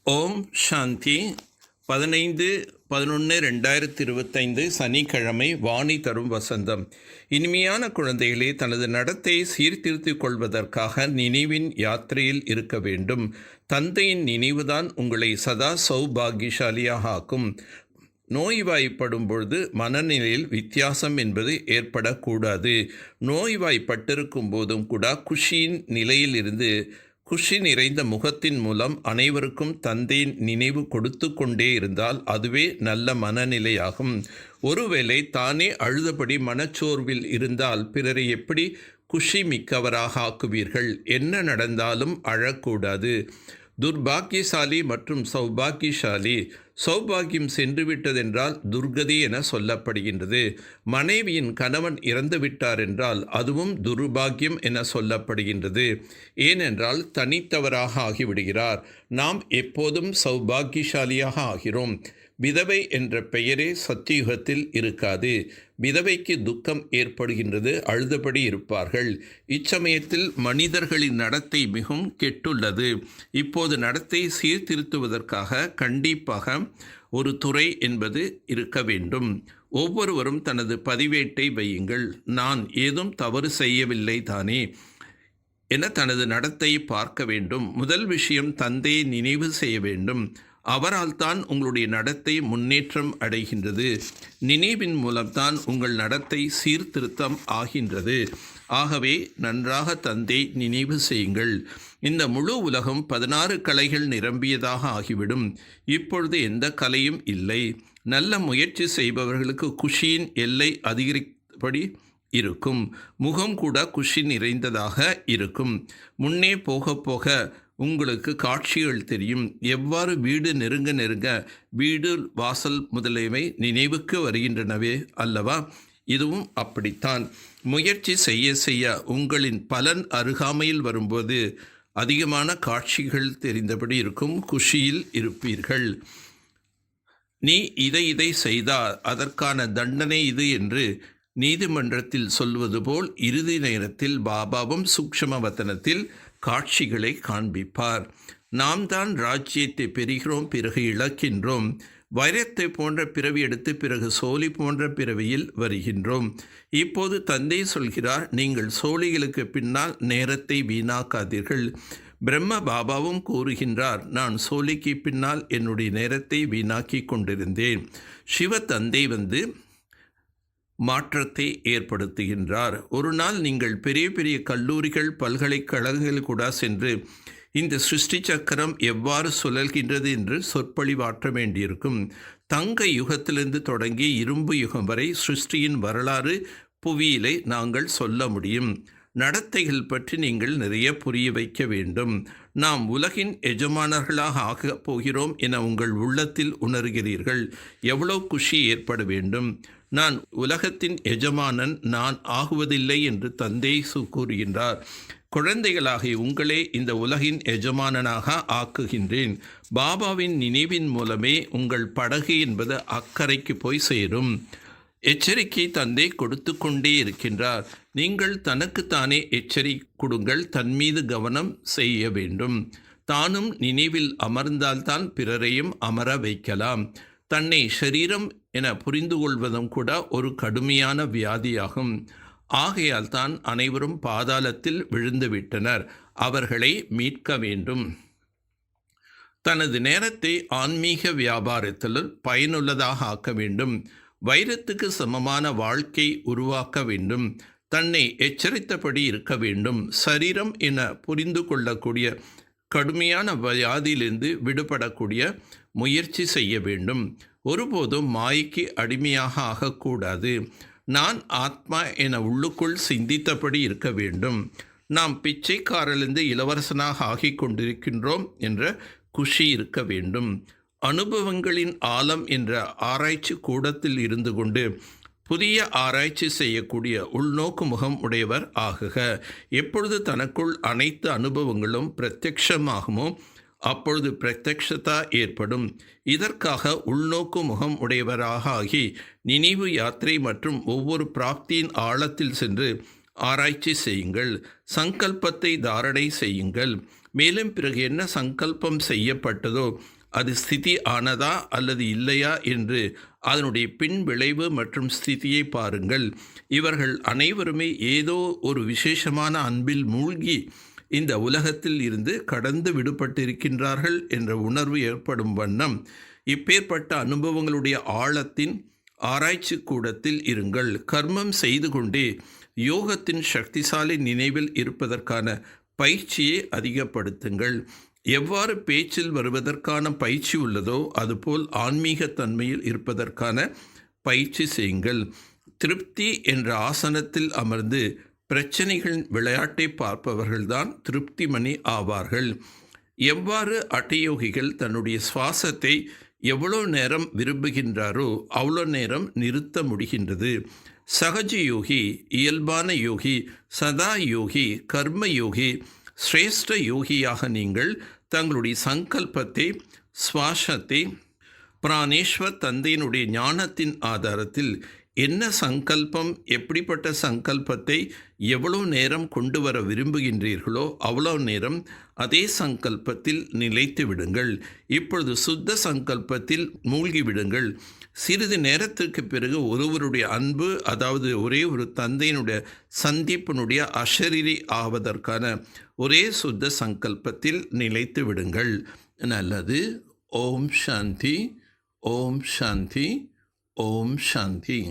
ஓம் சாந்தி 15/11/2025 சனிக்கிழமை. வாணி தரும் வசந்தம். இனிமையான குழந்தைகளே, தனது நடத்தை சீர்திருத்திக் கொள்வதற்காக நினைவின் யாத்திரையில் இருக்க வேண்டும். தந்தையின் நினைவுதான் உங்களை சதா சௌபாகியசாலியாக ஆக்கும். நோய்வாய்ப்படும் பொழுது மனநிலையில் வித்தியாசம் என்பது ஏற்படக்கூடாது. நோய்வாய்ப்பட்டிருக்கும் போதும் கூட குஷியின் நிலையில் இருந்து குஷி நிறைந்த முகத்தின் மூலம் அனைவருக்கும் தந்தையின் நினைவு கொடுத்து கொண்டே இருந்தால் அதுவே நல்ல மனநிலையாகும். ஒருவேளை தானே அழுதபடி மனச்சோர்வில் இருந்தால் பிறரை எப்படி குஷி மிக்கவராக ஆக்குவீர்கள்? என்ன நடந்தாலும் அழக்கூடாது. துர்பாக்கியசாலி மற்றும் சௌபாக்கியசாலி. சௌபாகியம் சென்றுவிட்டதென்றால் துர்கதி என சொல்லப்படுகின்றது. மனைவியின் கணவன் இறந்து விட்டார் என்றால் அதுவும் துர்பாகியம் என சொல்லப்படுகின்றது. ஏனென்றால் தனித்தவராக ஆகிவிடுகிறார். நாம் எப்போதும் சௌபாகியசாலியாக ஆகிறோம். விதவை என்ற பெயரே சத்தியுகத்தில் இருக்காது. விதவைக்கு துக்கம் ஏற்படுகின்றது, அழுதபடி இருப்பார்கள். இச்சமயத்தில் மனிதர்களின் நடத்தை மிகவும் கெட்டுள்ளது. இப்போது நடத்தை சீர்திருத்துவதற்காக கண்டிப்பாக ஒரு துறை என்பது இருக்க வேண்டும். ஒவ்வொருவரும் தனது பதிவேட்டை வையுங்கள். நான் ஏதும் தவறு செய்யவில்லை தானே என தனது நடத்தையை பார்க்க வேண்டும். முதல் விஷயம், தந்தையை நினைவு செய்ய வேண்டும். அவரால் தான் உங்களுடைய நடத்தை முன்னேற்றம் அடைகின்றது. நினைவின் மூலம்தான் உங்கள் நடத்தை சீர்திருத்தம் ஆகின்றது. ஆகவே நன்றாக தந்தை நினைவு செய்யுங்கள். இந்த முழு உலகம் 16 கலைகள் நிரம்பியதாக ஆகிவிடும். இப்பொழுது எந்த கலையும் இல்லை. நல்ல முயற்சி செய்பவர்களுக்கு குஷியின் எல்லை அதிகரிப்படி இருக்கும். முகம் கூட குஷி நிறைந்ததாக இருக்கும். முன்னே போக போக உங்களுக்கு காட்சிகள் தெரியும். எவ்வாறு வீடு நெருங்க நெருங்க வீடு வாசல் முதலியவை நினைவுக்கு வருகின்றனவே அல்லவா? இதுவும் அப்படித்தான். முயற்சி செய்ய செய்ய உங்களின் பலன் அருகாமையில் வரும்போது அதிகமான காட்சிகள் தெரிந்தபடி இருக்கும். குஷியில் இருப்பீர்கள். நீ இதை செய்தால் அதற்கான தண்டனை இது என்று நீதிமன்றத்தில் சொல்வது போல் இறுதி நேரத்தில் பாபாவும் சூக்ஷ்ம வதனத்தில் காட்சிகளை காண்பிப்பார். நாம் தான் ராஜ்யத்தை பெறுகிறோம், பிறகு இழக்கின்றோம். வைரத்தை போன்ற பிறவி எடுத்து பிறகு சோழி போன்ற பிறவியில் வருகின்றோம். இப்போது தந்தை சொல்கிறார், நீங்கள் சோழிகளுக்கு பின்னால் நேரத்தை வீணாக்காதீர்கள். பிரம்ம பாபாவும் கூறுகின்றார், நான் சோழிக்கு பின்னால் என்னுடைய நேரத்தை வீணாக்கி கொண்டிருந்தேன். சிவ தந்தை வந்து மாற்றத்தை ஏற்படுத்துகின்றார். ஒரு நாள் நீங்கள் பெரிய பெரிய கல்லூரிகள் பல்கலைக்கழகங்கள் கூட சென்று இந்த சிருஷ்டி சக்கரம் எவ்வாறு சுழல்கின்றது என்று சொற்பொழிவாற்ற வேண்டியிருக்கும். தங்க யுகத்திலிருந்து தொடங்கி இரும்பு யுகம் வரை சிருஷ்டியின் வரலாறு புவியிலே நாங்கள் சொல்ல முடியும். நடத்தைகள் பற்றி நீங்கள் நிறைய புரிய வைக்க வேண்டும். நாம் உலகின் எஜமானர்களாக ஆகப் போகிறோம் என உங்கள் உள்ளத்தில் உணர்கிறீர்கள். எவ்வளோ குஷி ஏற்பட வேண்டும். நான் உலகத்தின் எஜமானன், நான் ஆகுவதில்லை என்று தந்தை கூறுகின்றார். குழந்தைகளாகிய உங்களே இந்த உலகின் எஜமானனாக ஆக்குகின்றேன். பாபாவின் நினைவின் மூலமே உங்கள் படகு என்பது அக்கறைக்கு போய் சேரும். எச்சரிக்கை தந்தை கொடுத்து கொண்டே இருக்கின்றார். நீங்கள் தனக்குத்தானே எச்சரிக்கை கொடுங்கள். தன் மீது கவனம் செய்ய வேண்டும். தானும் நினைவில் அமர்ந்தால்தான் பிறரையும் அமர வைக்கலாம். தன்னை ஷரீரம் என புரிந்து கொள்வதும் கூட ஒரு கடுமையான வியாதியாகும். ஆகையால் தான் அனைவரும் பாதாளத்தில் விழுந்துவிட்டனர். அவர்களை மீட்க வேண்டும். தனது நேரத்தை ஆன்மீக வியாபாரத்தில் பயனுள்ளதாக ஆக்க வேண்டும். வைரத்துக்கு சமமான வாழ்க்கை உருவாக்க வேண்டும். தன்னை எச்சரித்தபடி இருக்க வேண்டும். சரீரம் என புரிந்து கொள்ளக்கூடிய கடுமையான வியாதியிலிருந்து விடுபடக்கூடிய முயற்சி செய்ய வேண்டும். ஒருபோதும் மாய்க்கு அடிமையாக ஆகக்கூடாது. நான் ஆத்மா என உள்ளுக்குள் சிந்தித்தபடி இருக்க வேண்டும். நாம் பிச்சைக்காரிலிருந்து இளவரசனாக ஆகிக் கொண்டிருக்கின்றோம் என்ற குஷி இருக்க வேண்டும். அனுபவங்களின் ஆழம் என்ற ஆராய்ச்சி கூடத்தில் இருந்து கொண்டு புதிய ஆராய்ச்சி செய்யக்கூடிய உள்நோக்கு முகம் உடையவர் ஆகுக. எப்பொழுது தனக்குள் அனைத்து அனுபவங்களும் பிரத்யக்ஷமாகுமோ அப்பொழுது பிரத்யக்ஷதா ஏற்படும். இதற்காக உள்நோக்கு முகம் உடையவராக ஆகி நினைவு யாத்திரை மற்றும் ஒவ்வொரு பிராப்தியின் ஆழத்தில் சென்று ஆராய்ச்சி செய்யுங்கள். சங்கல்பத்தை தாரணை செய்யுங்கள். மேலும் பிறகு என்ன சங்கல்பம் செய்யப்பட்டதோ அது ஸ்திதி ஆனதா அல்லது இல்லையா என்று அதனுடைய பின் விளைவு மற்றும் ஸ்திதியை பாருங்கள். இவர்கள் அனைவருமே ஏதோ ஒரு விசேஷமான அன்பில் மூழ்கி இந்த உலகத்தில் இருந்து கடந்து விடுபட்டிருக்கின்றார்கள் என்ற உணர்வு ஏற்படும் வண்ணம் இப்பேற்பட்ட அனுபவங்களுடைய ஆழத்தின் ஆராய்ச்சி கூடத்தில் இருங்கள். கர்மம் செய்து கொண்டே யோகத்தின் சக்திசாலி நினைவில் இருப்பதற்கான பயிற்சியை அதிகப்படுத்துங்கள். எவ்வாறு பேச்சில் வருவதற்கான பயிற்சி உள்ளதோ அதுபோல் ஆன்மீக தன்மையில் இருப்பதற்கான பயிற்சி செய்யுங்கள். திருப்தி என்ற ஆசனத்தில் அமர்ந்து பிரச்சனைகளின் விளையாட்டை பார்ப்பவர்கள்தான் திருப்திமணி ஆவார்கள். எவ்வாறு அட்டயோகிகள் தன்னுடைய சுவாசத்தை எவ்வளோ நேரம் விரும்புகின்றாரோ அவ்வளோ நேரம் நிறுத்த முடிகின்றது. சகஜ யோகி, இயல்பான யோகி, சதா யோகி, கர்ம யோகி, சிரேஷ்ட யோகியாக நீங்கள் தங்களுடைய சங்கல்பத்தை, சுவாசத்தை பிராணேஸ்வர் தந்தையினுடைய ஞானத்தின் ஆதாரத்தில் என்ன சங்கல்பம், எப்படிப்பட்ட சங்கல்பத்தை எவ்வளோ நேரம் கொண்டு வர விரும்புகின்றீர்களோ அவ்வளோ நேரம் அதே சங்கல்பத்தில் நிலைத்து விடுங்கள். இப்பொழுது சுத்த சங்கல்பத்தில் மூழ்கி விடுங்கள். சிறிது நேரத்திற்கு பிறகு ஒருவருடைய அன்பு, அதாவது ஒரே ஒரு தந்தையினுடைய சந்திப்பினுடைய அஷரீரி ஆவதற்கான ஒரே சுத்த சங்கல்பத்தில் நிலைத்து விடுங்கள். நல்லது. ஓம் சாந்தி, ஓம் சாந்தி, ஓம் சாந்தி.